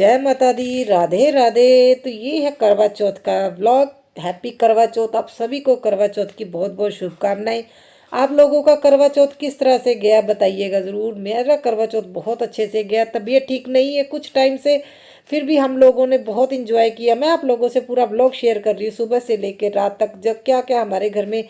जय माता दी, राधे राधे। तो ये है करवा चौथ का व्लॉग। हैप्पी करवा चौथ। आप सभी को करवा चौथ की बहुत बहुत शुभकामनाएं। आप लोगों का करवा चौथ किस तरह से गया बताइएगा ज़रूर। मेरा करवा चौथ बहुत अच्छे से गया। तबीयत ठीक नहीं है कुछ टाइम से, फिर भी हम लोगों ने बहुत इंजॉय किया। मैं आप लोगों से पूरा व्लॉग शेयर कर रही हूँ, सुबह से लेकर रात तक जब क्या क्या हमारे घर में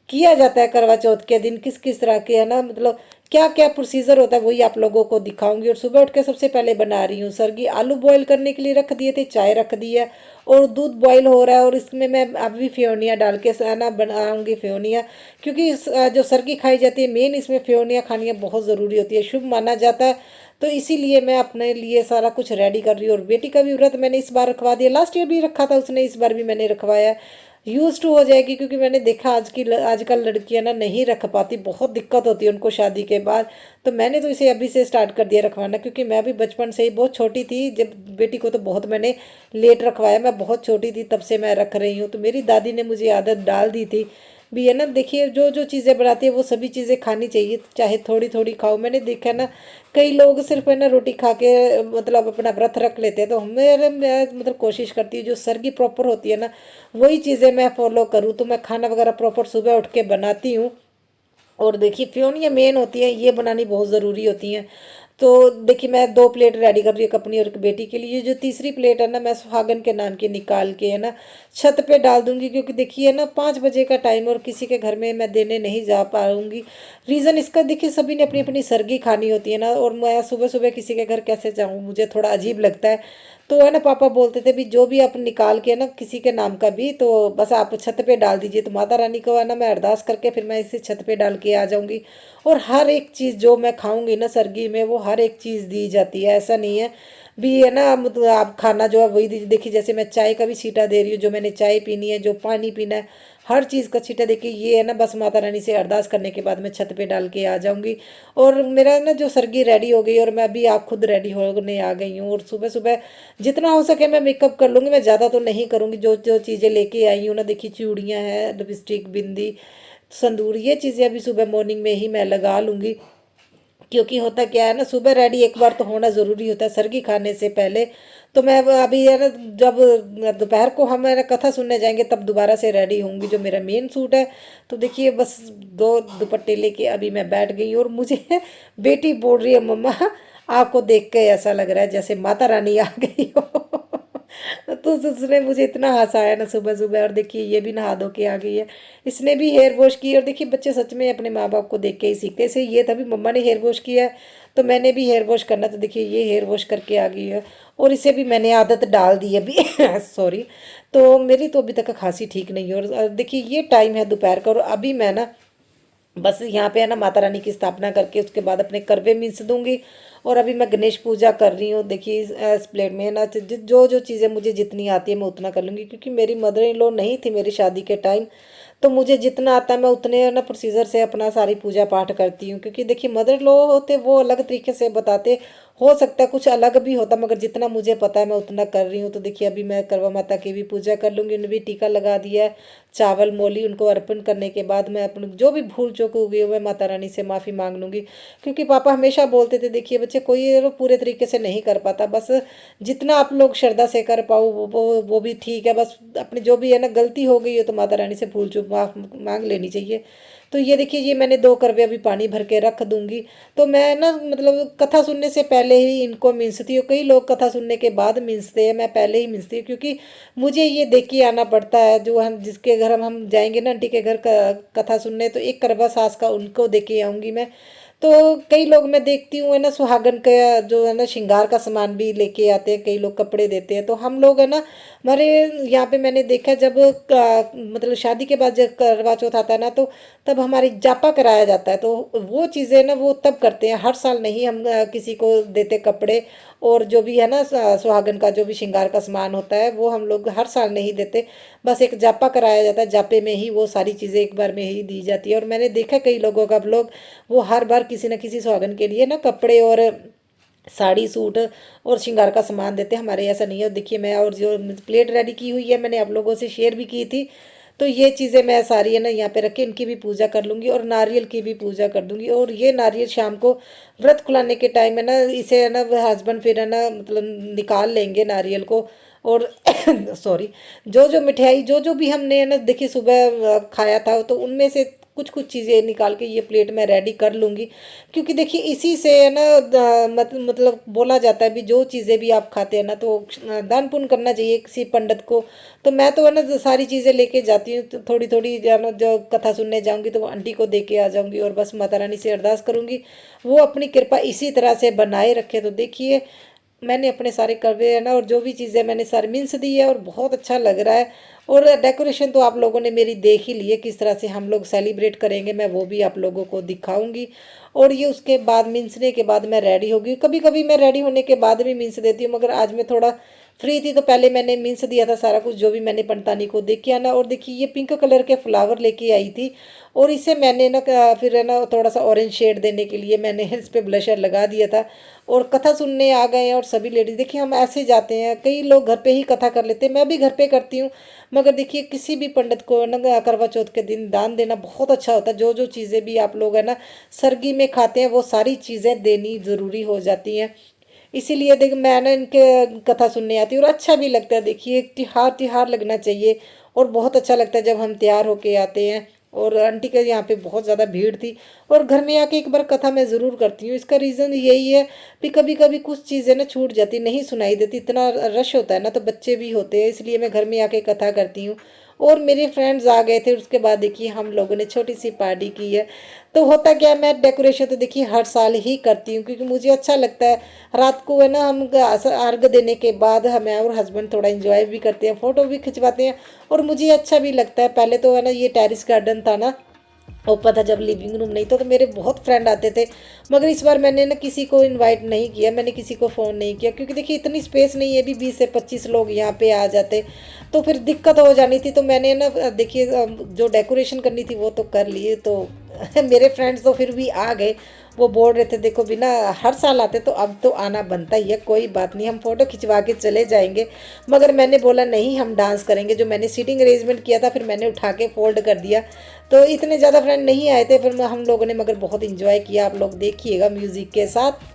किया जाता है करवा चौथ के दिन, किस किस तरह के है ना, मतलब क्या क्या प्रोसीजर होता है, वही आप लोगों को दिखाऊंगी। और सुबह उठ के सबसे पहले बना रही हूँ सरगी। आलू बॉईल करने के लिए रख दिए थे, चाय रख दी है और दूध बॉईल हो रहा है। और इसमें मैं अभी फेवनिया डाल के ना बनाऊंगी फेवनिया, क्योंकि जो सरगी खाई जाती है मेन इसमें फेवनिया खानी बहुत ज़रूरी होती है, शुभ माना जाता है। तो इसीलिए मैं अपने लिए सारा कुछ रेडी कर रही हूँ। और बेटी का भी व्रत मैंने इस बार रखवा दिया, लास्ट ईयर भी रखा था उसने, इस बार भी मैंने रखवाया है। यूज टू हो जाएगी, क्योंकि मैंने देखा आजकल लड़कियां ना नहीं रख पाती, बहुत दिक्कत होती है उनको शादी के बाद। तो मैंने तो इसे अभी से स्टार्ट कर दिया रखवाना, क्योंकि मैं भी बचपन से ही बहुत छोटी थी जब बेटी को तो बहुत मैंने लेट रखवाया। मैं बहुत छोटी थी तब से मैं रख रही हूँ। तो मेरी दादी ने मुझे आदत डाल दी थी भी, है ना। देखिए जो जो चीज़ें बनाती है वो सभी चीज़ें खानी चाहिए, चाहे थोड़ी थोड़ी खाओ। मैंने देखा ना कई लोग सिर्फ है ना रोटी खा के मतलब अपना व्रत रख लेते हैं। तो मैं मतलब कोशिश करती हूँ जो सरगी प्रॉपर होती है ना वही चीज़ें मैं फॉलो करूँ। तो मैं खाना वगैरह प्रॉपर सुबह उठ के बनाती हूँ। और देखिए फ्योनियाँ मेन होती हैं, ये बनानी बहुत ज़रूरी होती हैं। तो देखिए मैं 2 प्लेट रेडी कर रही हूँ, एक अपनी और एक बेटी के लिए। जो तीसरी प्लेट है ना मैं सुहागन के नाम की निकाल के है ना छत पे डाल दूंगी, क्योंकि देखिए ना 5 बजे का टाइम और किसी के घर में मैं देने नहीं जा पाऊंगी। रीज़न इसका देखिए सभी ने अपनी अपनी सरगी खानी होती है ना, और मैं सुबह सुबह किसी के घर कैसे जाऊँ, मुझे थोड़ा अजीब लगता है। तो है ना पापा बोलते थे भी जो भी आप निकाल के ना किसी के नाम का भी, तो बस आप छत पे डाल दीजिए। तो माता रानी को है ना मैं अरदास करके फिर मैं इसे छत पे डाल के आ जाऊंगी। और हर एक चीज़ जो मैं खाऊंगी ना सरगी में वो हर एक चीज़ दी जाती है, ऐसा नहीं है भी है ना मतलब आप खाना जो है वही दीजिए। देखिए जैसे मैं चाय का भी छीटा दे रही हूँ, जो मैंने चाय पीनी है, जो पानी पीना है, हर चीज़ का छीटा देखिए। ये है ना बस माता रानी से अरदास करने के बाद मैं छत पे डाल के आ जाऊंगी। और मेरा ना जो सरगी रेडी हो गई और मैं अभी आप खुद रेडी होने आ गई हूँ। और सुबह सुबह जितना हो सके मैं मेकअप कर लूँगी, मैं ज़्यादा तो नहीं करूँगी। जो जो चीज़ें लेके आई हूँ ना, देखिए चूड़ियाँ हैं, लिपस्टिक, बिंदी, संदूर, ये चीज़ें अभी सुबह मॉर्निंग में ही मैं लगा लूँगी। क्योंकि होता क्या है ना, सुबह रेडी एक बार तो होना ज़रूरी होता है सरगी खाने से पहले। तो मैं अभी है ना जब दोपहर को हम है ना कथा सुनने जाएंगे तब दोबारा से रेडी होंगी, जो मेरा मेन सूट है। तो देखिए बस 2 दुपट्टे लेके अभी मैं बैठ गई। और मुझे बेटी बोल रही है मम्मा आपको देख के ऐसा लग रहा है जैसे माता रानी आ गई हो। तो उसने मुझे इतना हंसाया ना सुबह सुबह। और देखिए ये भी नहा धो के आ गई है, इसने भी हेयर वॉश की। और देखिए बच्चे सच में अपने माँ बाप को देख के ही सीखते हैं। इसे ये तभी मम्मा ने हेयर वॉश किया है तो मैंने भी हेयर वॉश करना। तो देखिए ये हेयर वॉश करके आ गई है, और इसे भी मैंने आदत डाल दी है अभी। सॉरी। तो मेरी तो अभी तक खांसी ठीक नहीं है। और देखिए ये टाइम है दोपहर का, और अभी मैं ना बस यहाँ पे है ना माता रानी की स्थापना करके उसके बाद अपने करवे मींस दूंगी। और अभी मैं गणेश पूजा कर रही हूँ। देखिए इस प्लेट में है ना जो जो चीज़ें मुझे जितनी आती है मैं उतना कर लूँगी, क्योंकि मेरी मदर इन लॉ नहीं थी मेरी शादी के टाइम। तो मुझे जितना आता है मैं उतने ना प्रोसीजर से अपना सारी पूजा पाठ करती हूँ। क्योंकि देखिए मदर लो होते वो अलग तरीके से बताते, हो सकता है कुछ अलग भी होता, मगर जितना मुझे पता है मैं उतना कर रही हूँ। तो देखिए अभी मैं करवा माता की भी पूजा कर लूँगी, उन्हें भी टीका लगा दिया है, चावल मोली उनको अर्पण करने के बाद मैं अपने जो भी भूल चूक हो गई हो मैं माता रानी से माफ़ी मांग लूँगी। क्योंकि पापा हमेशा बोलते थे देखिए बच्चे कोई ये पूरे तरीके से नहीं कर पाता, बस जितना आप लोग श्रद्धा से कर पाओ वो भी ठीक है। बस अपनी जो भी है ना गलती हो गई है तो माता रानी से भूल चूक माफ मांग लेनी चाहिए। तो ये देखिए ये मैंने 2 करवे अभी पानी भर के रख दूंगी। तो मैं ना मतलब कथा सुनने से पहले ही इनको मिंसती हूँ। कई लोग कथा सुनने के बाद मिंसते हैं, मैं पहले ही मिंसती हूँ, क्योंकि मुझे ये देख के आना पड़ता है। जो हम जिसके घर हम जाएंगे ना आंटी के घर कथा सुनने, तो एक करवा सास का उनको दे के आऊँगी मैं। तो कई लोग मैं देखती हूँ है ना सुहागन का जो है ना श्रृंगार का सामान भी लेके आते हैं, कई लोग कपड़े देते हैं। तो हम लोग है ना हमारे यहाँ पे मैंने देखा जब मतलब शादी के बाद जब करवा चौथ आता है ना, तो तब हमारी जापा कराया जाता है। तो वो चीज़ें ना वो तब करते हैं, हर साल नहीं हम किसी को देते कपड़े। और जो भी है ना सुहागन का जो भी श्रृंगार का सामान होता है वो हम लोग हर साल नहीं देते। बस एक जापा कराया जाता है, जापे में ही वो सारी चीज़ें एक बार में ही दी जाती है। और मैंने देखा कई लोगों का लोग वो हर बार किसी न किसी सुहागन के लिए ना कपड़े और साड़ी सूट और श्रृंगार का सामान देते हैं। हमारे ऐसा नहीं है। देखिए मैं और जो प्लेट रेडी की हुई है मैंने आप लोगों से शेयर भी की थी। तो ये चीज़ें मैं सारी है ना यहाँ पे रख के इनकी भी पूजा कर लूँगी और नारियल की भी पूजा कर दूँगी। और ये नारियल शाम को व्रत खुलाने के टाइम है ना, इसे है ना हस्बैंड फिर है ना मतलब निकाल लेंगे नारियल को। और सॉरी, जो जो मिठाई जो जो भी हमने है ना देखिए सुबह खाया था, तो उनमें से कुछ कुछ चीज़ें निकाल के ये प्लेट में रेडी कर लूँगी। क्योंकि देखिए इसी से है ना मतलब बोला जाता है भी जो चीज़ें भी आप खाते हैं ना तो दान पुण्य करना चाहिए किसी पंडित को। तो मैं तो है ना जो सारी चीज़ें लेके जाती हूँ, तो थोड़ी थोड़ी जो है ना जो कथा सुनने जाऊँगी तो वो आंटी को दे के आ जाऊँगी और बस माता रानी से अरदास करूँगी, वो अपनी कृपा इसी तरह से बनाए रखे। तो देखिए मैंने अपने सारे करवे है ना और जो भी चीज़ें मैंने सारी मिन्स दी है और बहुत अच्छा लग रहा है। और डेकोरेशन तो आप लोगों ने मेरी देख ही ली है, किस तरह से हम लोग सेलिब्रेट करेंगे मैं वो भी आप लोगों को दिखाऊंगी। और ये उसके बाद मिन्सने के बाद मैं रेडी होगी। कभी कभी मैं रेडी होने के बाद भी मिन्स देती हूँ, मगर आज मैं थोड़ा फ्री थी तो पहले मैंने मिन्स दिया था सारा कुछ जो भी मैंने पंतानी को देख के आना। और देखिए ये पिंक कलर के फ्लावर लेके आई थी, और इसे मैंने ना फिर है ना थोड़ा सा ऑरेंज शेड देने के लिए मैंने इस पे ब्लशर लगा दिया था। और कथा सुनने आ गए हैं और सभी लेडीज देखिए हम ऐसे जाते हैं, कई लोग घर पे ही कथा कर लेते हैं, मैं भी घर पे करती हूँ। मगर देखिए किसी भी पंडित को ना करवा चौथ के दिन दान देना बहुत अच्छा होता है। जो जो चीज़ें भी आप लोग है ना सरगी में खाते हैं वो सारी चीज़ें देनी ज़रूरी हो जाती हैं। इसीलिए देख मैं ना इनके कथा सुनने आती हूँ और अच्छा भी लगता है। देखिए एक त्योहार त्योहार लगना चाहिए और बहुत अच्छा लगता है जब हम तैयार होके आते हैं। और आंटी के यहाँ पे बहुत ज़्यादा भीड़ थी, और घर में आके एक बार कथा मैं ज़रूर करती हूँ। इसका रीज़न यही है कि कभी कभी कुछ चीज़ें ना छूट जाती, नहीं सुनाई देती, इतना रश होता है ना, तो बच्चे भी होते हैं, इसलिए मैं घर में आके कथा करती हूँ। और मेरे फ्रेंड्स आ गए थे, उसके बाद देखिए हम लोगों ने छोटी सी पार्टी की है। तो होता क्या है, मैं डेकोरेशन तो देखिए हर साल ही करती हूँ क्योंकि मुझे अच्छा लगता है। रात को है ना हम अर्घ देने के बाद हमें और हस्बैंड थोड़ा इंजॉय भी करते हैं, फ़ोटो भी खिंचवाते हैं, और मुझे अच्छा भी लगता है। पहले तो है ना ये टेरिस गार्डन था ना ऊपर था, जब लिविंग रूम नहीं था, तो मेरे बहुत फ्रेंड आते थे। मगर इस बार मैंने ना किसी को इनवाइट नहीं किया, मैंने किसी को फ़ोन नहीं किया, क्योंकि देखिए इतनी स्पेस नहीं है, अभी 20 से 25 लोग यहाँ पे आ जाते तो फिर दिक्कत हो जानी थी। तो मैंने ना देखिए जो डेकोरेशन करनी थी वो तो कर लिए। तो मेरे फ्रेंड्स तो फिर भी आ गए, वो बोल रहे थे देखो बिना हर साल आते तो अब तो आना बनता ही है, कोई बात नहीं हम फ़ोटो खिंचवा के चले जाएंगे। मगर मैंने बोला नहीं हम डांस करेंगे। जो मैंने सीटिंग अरेंजमेंट किया था फिर मैंने उठा के फोल्ड कर दिया। तो इतने ज़्यादा फ्रेंड नहीं आए थे, फिर हम लोगों ने मगर बहुत इंजॉय किया, आप लोग देखिएगा म्यूज़िक के साथ।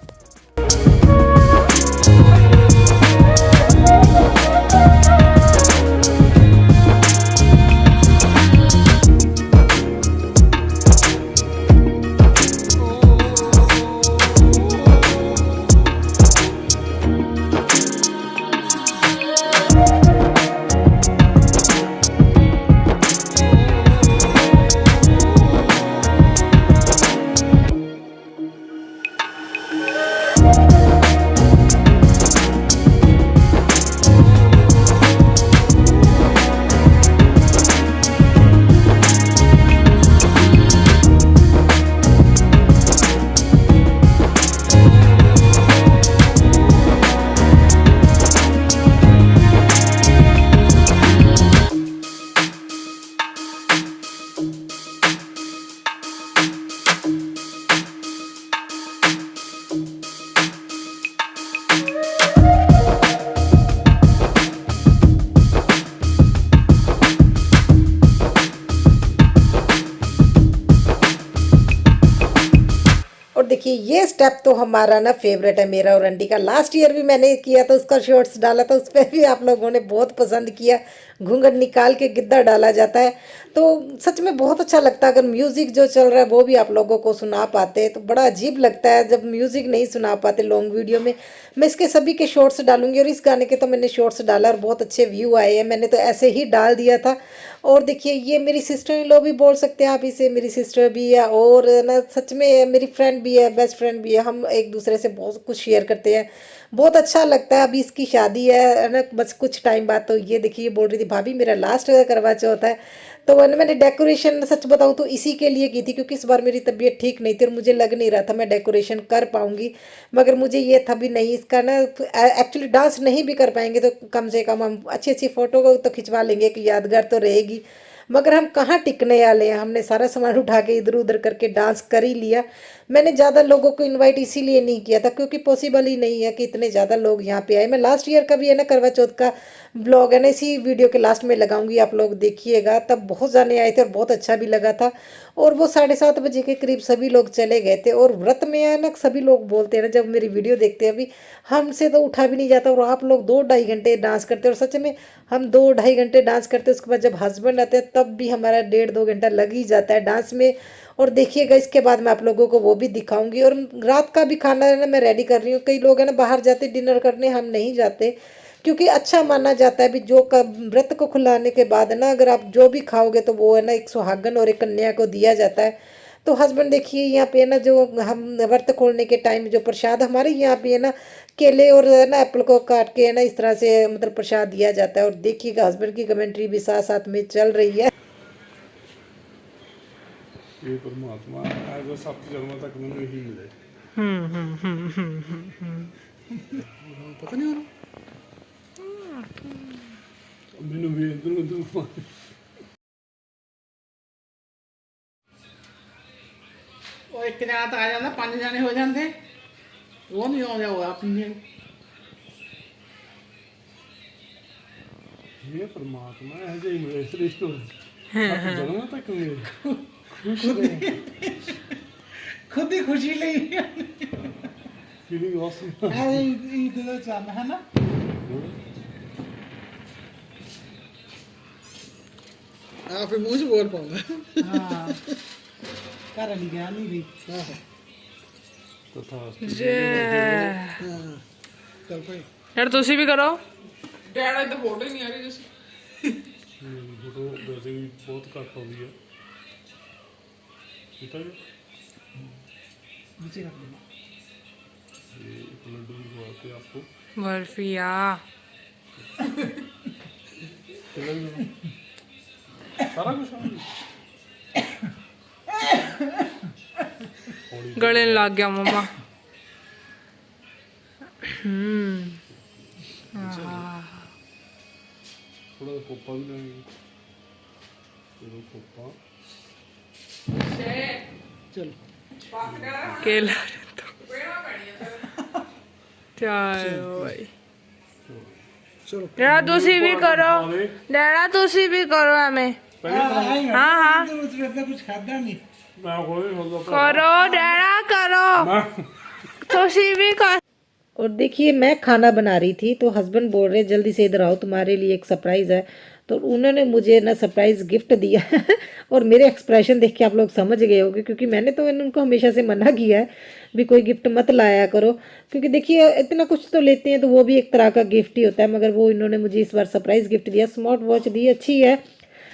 और देखिए ये स्टेप तो हमारा ना फेवरेट है, मेरा और आंटी का। लास्ट ईयर भी मैंने किया था, उसका शॉर्ट्स डाला था, उस पर भी आप लोगों ने बहुत पसंद किया। घूंघट निकाल के गिद्दा डाला जाता है, तो सच में बहुत अच्छा लगता है। अगर म्यूज़िक जो चल रहा है वो भी आप लोगों को सुना पाते हैं तो बड़ा अजीब लगता है जब म्यूज़िक नहीं सुना पाते लॉन्ग वीडियो में। मैं इसके सभी के शॉर्ट्स डालूंगी, और इस गाने के तो मैंने शॉर्ट्स डाला और बहुत अच्छे व्यू आए हैं, मैंने तो ऐसे ही डाल दिया था। और देखिए ये मेरी सिस्टर इन लॉ भी बोल सकते हैं आप इसे, मेरी सिस्टर भी है और ना सच में मेरी फ्रेंड भी है, बेस्ट फ्रेंड भी है। हम एक दूसरे से बहुत कुछ शेयर करते हैं, बहुत अच्छा लगता है। अभी इसकी शादी है ना बस कुछ टाइम बाद। तो ये देखिए ये बोल रही थी भाभी मेरा लास्ट करवा चौथ है। तो मैंने डेकोरेशन सच बताऊं तो इसी के लिए की थी, क्योंकि इस बार मेरी तबीयत ठीक नहीं थी और मुझे लग नहीं रहा था मैं डेकोरेशन कर पाऊंगी। मगर मुझे ये था भी नहीं इसका ना एक्चुअली डांस नहीं भी कर पाएंगे तो कम से कम हम अच्छी अच्छी फ़ोटो तो खिंचवा लेंगे, एक यादगार तो रहेगी। मगर हम कहाँ टिकने वाले हैं, हमने सारा सामान उठा के इधर उधर करके डांस कर ही लिया। मैंने ज़्यादा लोगों को इनवाइट इसीलिए नहीं किया था क्योंकि पॉसिबल ही नहीं है कि इतने ज़्यादा लोग यहाँ पे आए। मैं लास्ट ईयर का भी है ना करवा चौथ का ब्लॉग है ना इसी वीडियो के लास्ट में लगाऊंगी, आप लोग देखिएगा। तब बहुत जाने आए थे और बहुत अच्छा भी लगा था। और वो 7:30 बजे के करीब सभी लोग चले गए थे। और व्रत में है ना सभी लोग बोलते हैं ना जब मेरी वीडियो देखते हैं अभी, हमसे तो उठा भी नहीं जाता और आप लोग 2-2.5 घंटे डांस करते हैं। और सच में हम 2-2.5 घंटे डांस करते हैं, उसके बाद जब हस्बैंड आते हैं तब भी हमारा 1.5-2 घंटा लग ही जाता है डांस में। और देखिएगा इसके बाद मैं आप लोगों को वो भी दिखाऊंगी। और रात का भी खाना है ना मैं रेडी कर रही हूँ। कई लोग है ना बाहर जाते डिनर करने, हम नहीं जाते क्योंकि अच्छा माना जाता है भी जो व्रत को खुलाने के बाद ना अगर आप जो भी खाओगे तो वो है ना एक सुहागन और एक कन्या को दिया जाता है। तो हस्बैंड देखिए यहाँ पे है ना जो हम व्रत खोलने के टाइम जो प्रसाद हमारे यहाँ पे है ना केले और है ना एप्पल को काट के है ना इस तरह से मतलब प्रसाद दिया जाता है। और देखिएगा हस्बैंड की कमेंट्री भी साथ साथ में चल रही है। ये परमात्मा एज सत्त जन्म तक मैंने यही मिले। पता नहीं हो मैंने भी इधर उधर ਉਹ ਇੱਕ ਜਣਾ ਤਾਂ ਆ ਜਾਂਦਾ 5 ਜਣੇ ਹੋ ਜਾਂਦੇ ਉਹ ਨਹੀਂ ਆਉਂਦਾ ਉਹ ਆਪਣੀ ये परमात्मा ऐसे ही मिले श्रेष्ठ सत्त जन्म तक मिले खुश रहे ਖੁਦ ਹੀ ਖੁਸ਼ੀ ਲਈ फीलिंग ऑसम ਐ ਇਹ ਦਾ ਚੰਨ ਹੈ ਨਾ ਆ ਫਿਰ ਮੂੰਹ 'ਚ ਬੋਲ ਪਾਉਂਦਾ ਹਾਂ ਘਰ ਨਹੀਂ ਗਿਆ ਨਹੀਂ ਵੀ तथा ਚੱਲ ਭਾਈ यार तुसी भी करो। ਡੈਡਾ ਤਾਂ ਫੋਟੋ ਹੀ ਨਹੀਂ ਆ ਰਹੀ ਜਿਸ फोटो वैसे भी बहुत घट आती है ठीक है जी नीचे रख देना ये एक लड्डू भी खवाते आपको बर्फिया चला भी सारा कुछ गले में लग गया मम्मा। थोड़ा खोपा भी लेंगे चलो खोपा चलो केला चलो भाई चलो डैडा तुसी भी करो, डैडा तुसी भी करो हमें। हाँ हाँ उसमें कुछ खादा नहीं मैं कोई नहीं करो डैडा करो, तुसी भी कर। और देखिए मैं खाना बना रही थी तो हस्बैंड बोल रहे जल्दी से इधर आओ तुम्हारे लिए एक सरप्राइज़ है। तो उन्होंने मुझे ना सरप्राइज़ गिफ्ट दिया और मेरे एक्सप्रेशन देख के आप लोग समझ गए होंगे क्योंकि मैंने तो उनको हमेशा से मना किया है भी कोई गिफ्ट मत लाया करो क्योंकि देखिए इतना कुछ तो लेते हैं तो वो भी एक तरह का गिफ्ट ही होता है। मगर वो इन्होंने मुझे इस बार सरप्राइज़ गिफ्ट दिया, स्मार्ट वॉच दी, अच्छी है।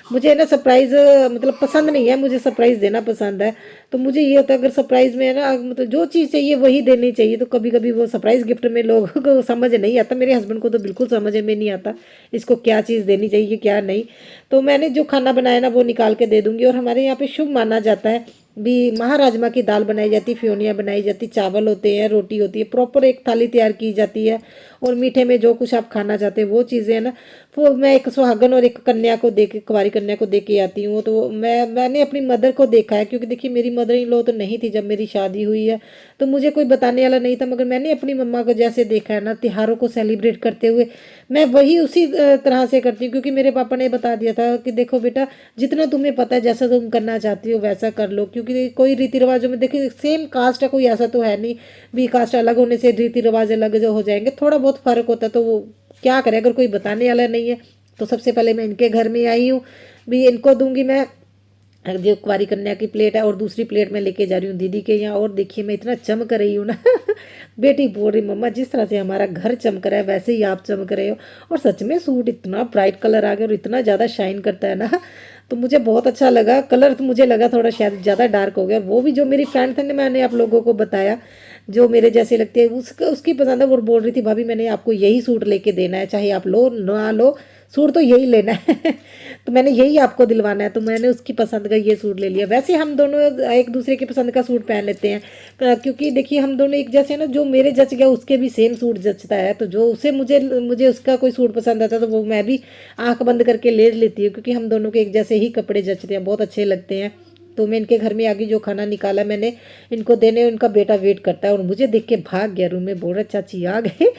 मुझे ना सरप्राइज़ मतलब पसंद नहीं है, मुझे सरप्राइज़ देना पसंद है। तो मुझे ये होता है अगर सरप्राइज़ में है ना मतलब जो चीज़ चाहिए वही देनी चाहिए। तो कभी कभी वो सरप्राइज़ गिफ्ट में लोगों को समझ नहीं आता, मेरे हस्बैंड को तो बिल्कुल समझ में नहीं आता इसको क्या चीज़ देनी चाहिए क्या नहीं। तो मैंने जो खाना बनाया ना वो निकाल के दे दूँगी। और हमारे यहाँ पे शुभ माना जाता है भी महाराजमा की दाल बनाई जाती, फ्योनियाँ बनाई जाती, चावल होते हैं, रोटी होती है, प्रॉपर एक थाली तैयार की जाती है। और मीठे में जो कुछ आप खाना चाहते हैं वो चीज़ें हैं ना वो मैं एक सुहागन और एक कन्या को दे के, कुंवारी कन्या को दे के आती हूँ। तो मैंने अपनी मदर को देखा है क्योंकि देखिए मेरी मदर इन लॉ तो नहीं थी जब मेरी शादी हुई है तो मुझे कोई बताने वाला नहीं था। मगर मैंने अपनी मम्मा को जैसे देखा है ना त्योहारों को सेलिब्रेट करते हुए मैं वही उसी तरह से करती हूँ क्योंकि मेरे पापा ने बता दिया था कि देखो बेटा जितना तुम्हें पता है जैसा तुम करना चाहती हो वैसा कर लो। क्योंकि कोई रीति रिवाजों में देखिए सेम कास्ट है, कोई ऐसा तो है नहीं भी कास्ट अलग होने से रीति रिवाज अलग जो हो जाएंगे, थोड़ा बहुत फ़र्क होता है। तो वो क्या करें अगर कोई बताने वाला नहीं है। तो सबसे पहले मैं इनके घर में आई हूँ भी इनको दूंगी मैं जो कुंवारी कन्या की प्लेट है और दूसरी प्लेट में लेके जा रही हूँ दीदी के यहाँ। और देखिए मैं इतना चमक रही हूँ ना बेटी बोल रही मम्मा जिस तरह से हमारा घर चमक रहा है वैसे ही आप चमक रहे हो। और सच में सूट इतना ब्राइट कलर आ गया और इतना ज़्यादा शाइन करता है ना तो मुझे बहुत अच्छा लगा। कलर तो मुझे लगा थोड़ा शायद ज़्यादा डार्क हो गया। और वो भी जो मेरी फ्रेंड थे ना मैंने आप लोगों को बताया जो मेरे जैसे लगती है उसकी पसंद है। वो बोल रही थी भाभी मैंने आपको यही सूट लेके देना है चाहे आप लो ना लो सूट तो यही लेना है तो मैंने यही आपको दिलवाना है, तो मैंने उसकी पसंद का ये सूट ले लिया। वैसे हम दोनों एक दूसरे की पसंद का सूट पहन लेते हैं, क्योंकि देखिए हम दोनों एक जैसे ना, जो मेरे जच गया उसके भी सेम सूट जचता है, तो जो उसे मुझे मुझे उसका कोई सूट पसंद आता है तो वो मैं भी आंख बंद करके ले लेती हूँ, क्योंकि हम दोनों के एक जैसे ही कपड़े जचते हैं, बहुत अच्छे लगते हैं। तो मैं इनके घर में आगे जो खाना निकाला मैंने इनको देने, उनका बेटा वेट करता है और मुझे देख के भाग गया रूम में, बोल रहा चाची आ गए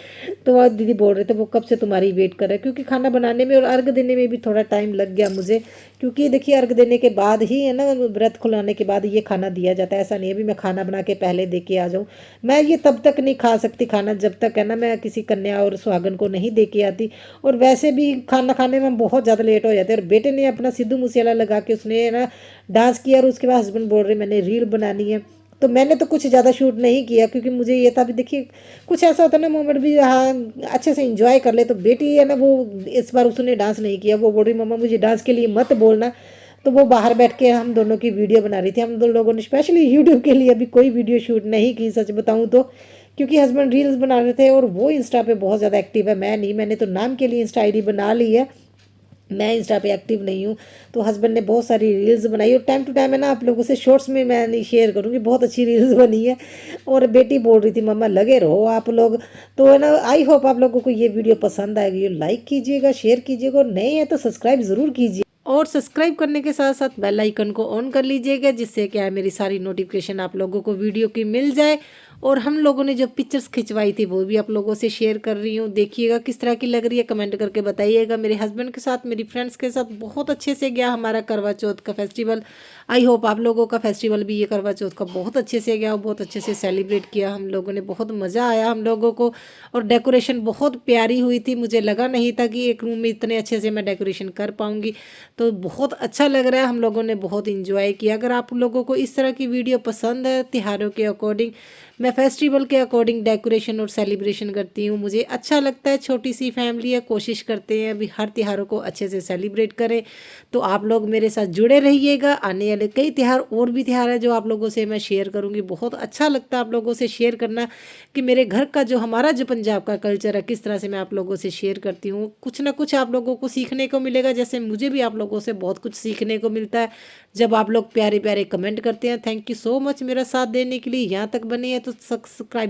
तो वह दीदी बोल रहे थे वो कब से तुम्हारी वेट कर रहा है, क्योंकि खाना बनाने में और अर्घ देने में भी थोड़ा टाइम लग गया मुझे, क्योंकि देखिए अर्घ देने के बाद ही है ना, व्रत खुलाने के बाद ये खाना दिया जाता है। ऐसा नहीं है भी मैं खाना बना के पहले दे के आ जाऊँ, मैं ये तब तक नहीं खा सकती खाना जब तक है ना मैं किसी कन्या और सुहागन को नहीं दे के आती। और वैसे भी खाना खाने में बहुत ज़्यादा लेट हो जाते हैं। और बेटे ने अपना सिद्धू मूसेवाला लगा के उसने ना डांस किया, और उसके बाद हस्बैंड बोल रहे मैंने रील बनानी है, तो मैंने तो कुछ ज़्यादा शूट नहीं किया, क्योंकि मुझे ये था भी देखिए कुछ ऐसा होता है ना मोमेंट भी, हाँ अच्छे से एंजॉय कर ले। तो बेटी है ना वो इस बार उसने डांस नहीं किया, वो बोल रही मम्मा मुझे डांस के लिए मत बोलना, तो वो बाहर बैठ के हम दोनों की वीडियो बना रही थी। हम दोनों लोगों ने स्पेशली यूट्यूब के लिए अभी कोई वीडियो शूट नहीं की सच बताऊँ तो, क्योंकि हस्बैंड रील्स बना रहे थे और वो इंस्टा पे बहुत ज़्यादा एक्टिव है, मैं नहीं, मैंने तो नाम के लिए इंस्टा आईडी बना ली है, मैं इंस्टा पे एक्टिव नहीं हूँ। तो हस्बैंड ने बहुत सारी रील्स बनाई और टाइम टू टाइम है ना आप लोगों से शॉर्ट्स में मैं शेयर करूँगी, बहुत अच्छी रील्स बनी है। और बेटी बोल रही थी मम्मा लगे रहो आप लोग, तो है ना आई होप आप लोगों को ये वीडियो पसंद आएगी। लाइक कीजिएगा, शेयर कीजिएगा, और नए हैं तो सब्सक्राइब ज़रूर कीजिए, और सब्सक्राइब करने के साथ साथ बेल आइकन को ऑन कर लीजिएगा, जिससे क्या है मेरी सारी नोटिफिकेशन आप लोगों को वीडियो की मिल जाए। और हम लोगों ने जो पिक्चर्स खिंचवाई थी वो भी आप लोगों से शेयर कर रही हूँ, देखिएगा किस तरह की लग रही है, कमेंट करके बताइएगा। मेरे हस्बैंड के साथ, मेरी फ्रेंड्स के साथ बहुत अच्छे से गया हमारा करवा चौथ का फेस्टिवल। आई होप आप लोगों का फेस्टिवल भी ये करवा चौथ का बहुत अच्छे से गया, बहुत अच्छे से सेलिब्रेट किया हम लोगों ने, बहुत मज़ा आया हम लोगों को। और डेकोरेशन बहुत प्यारी हुई थी, मुझे लगा नहीं था कि एक रूम में इतने अच्छे से मैं डेकोरेशन कर पाऊँगी, तो बहुत अच्छा लग रहा है, हम लोगों ने बहुत इंजॉय किया। अगर आप लोगों को इस तरह की वीडियो पसंद है, त्योहारों के अकॉर्डिंग, मैं फेस्टिवल के अकॉर्डिंग डेकोरेशन और सेलिब्रेशन करती हूँ, मुझे अच्छा लगता है। छोटी सी फैमिली है, कोशिश करते हैं अभी हर त्योहारों को अच्छे से सेलिब्रेट करें। तो आप लोग मेरे साथ जुड़े रहिएगा, आने वाले कई त्यौहार और भी त्यौहार है जो आप लोगों से मैं शेयर करूँगी। बहुत अच्छा लगता है आप लोगों से शेयर करना, कि मेरे घर का जो हमारा जो पंजाब का कल्चर है किस तरह से मैं आप लोगों से शेयर करती हूँ। कुछ ना कुछ आप लोगों को सीखने को मिलेगा, जैसे मुझे भी आप लोगों से बहुत कुछ सीखने को मिलता है जब आप लोग प्यारे प्यारे कमेंट करते हैं। थैंक यू सो मच मेरा साथ देने के लिए, यहाँ तक बने हैं तो सब्सक्राइब